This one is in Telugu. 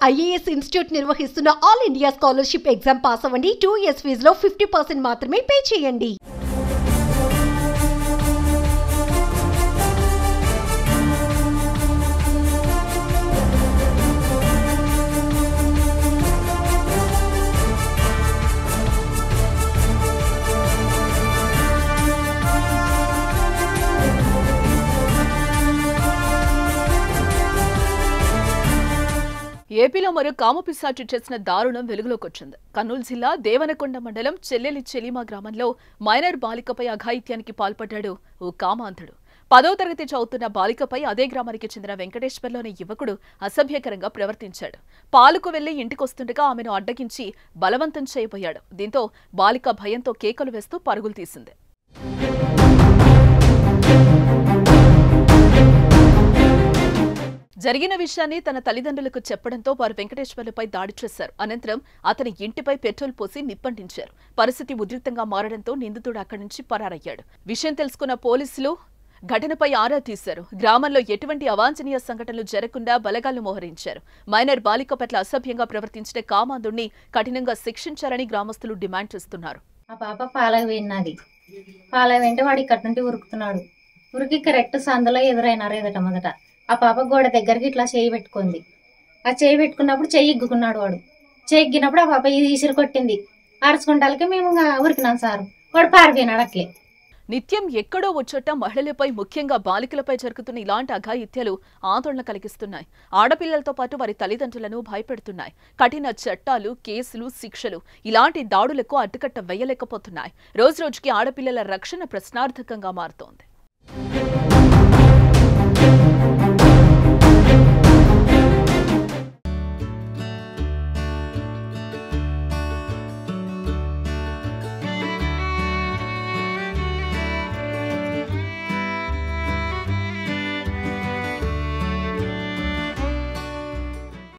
ఐఏఎస్ ఇన్స్టిట్యూట్ నిర్వహిస్తున్న all India scholarship exam pass అవ్వండి. 2 years ఫీజులో 50% మాత్రమే పే చేయండి. ఏపీలో మరో కామపిశాచి చేసిన దారుణం వెలుగులోకి వచ్చింది. కర్నూలు జిల్లా దేవనకొండ మండలం చెల్లెలి చెలిమా గ్రామంలో మైనర్ బాలికపై అఘాయిత్యానికి పాల్పడ్డాడు ఓ కామాంధుడు. 10వ తరగతి చదువుతున్న బాలికపై అదే గ్రామానికి చెందిన వెంకటేశ్వర్లోని యువకుడు అసభ్యకరంగా ప్రవర్తించాడు. పాలకు వెళ్లి ఇంటికొస్తుండగా ఆమెను అడ్డగించి బలవంతం చేయబోయాడు. దీంతో బాలిక భయంతో కేకలు వేస్తూ పరుగులు తీసింది. జరిగిన విషయాన్ని తన తల్లిదండ్రులకు చెప్పడంతో వారు వెంకటేశ్వర్లపై దాడి చేశారు. అనంతరం అతని ఇంటిపై పెట్రోల్ పోసి నిప్పంటించారు. పరిస్థితి ఉద్రిక్తంగా మారడంతో నిందితుడు అక్కడి నుంచి పరారయ్యాడు. విషయం తెలుసుకున్న పోలీసులు ఘటనపై ఆరా తీశారు. గ్రామంలో ఎటువంటి అవాంఛనీయ సంఘటనలు జరగకుండా బలగాలు మోహరించారు. మైనర్ బాలిక పట్ల అసభ్యంగా ప్రవర్తించిన కామాంధుడిని కఠినంగా శిక్షించాలని గ్రామస్తులు డిమాండ్ చేస్తున్నారు. ఆ పాప పాలకు పోయినది. పాలకు వెంటే వాడు ఇక్కడి నుండి ఉరుకుతున్నాడు. ఉరికి కరెక్ట్ సందులో ఎదురైనారు. ఎదుట మొదట ఆ పాప గోడ దగ్గరికి ఇట్లా చేయి పెట్టుకుంది. ఆ చేయి పెట్టుకున్నప్పుడు చెయ్యి ఇగ్గుకున్నాడు. వాడు చెయ్యి ఇగ్గినప్పుడు ఆ పాప ఇది ఇసిరి కొట్టింది. అరుచుకుంటాలకి మేము ఉరికినాం సారు. వాడు పారిపోయినాడు. అట్లే నిత్యం ఎక్కడో వచ్చోట మహిళలపై ముఖ్యంగా బాలికలపై జరుగుతున్న ఇలాంటి అఘాయిత్యాలు ఆందోళన కలిగిస్తున్నాయి. ఆడపిల్లలతో పాటు వారి తల్లిదండ్రులను భయపెడుతున్నాయి. కఠిన చట్టాలు, కేసులు, శిక్షలు ఇలాంటి దాడులకు అడ్డుకట్ట వేయలేకపోతున్నాయి. రోజురోజుకి ఆడపిల్లల రక్షణ ప్రశ్నార్థకంగా మారుతోంది.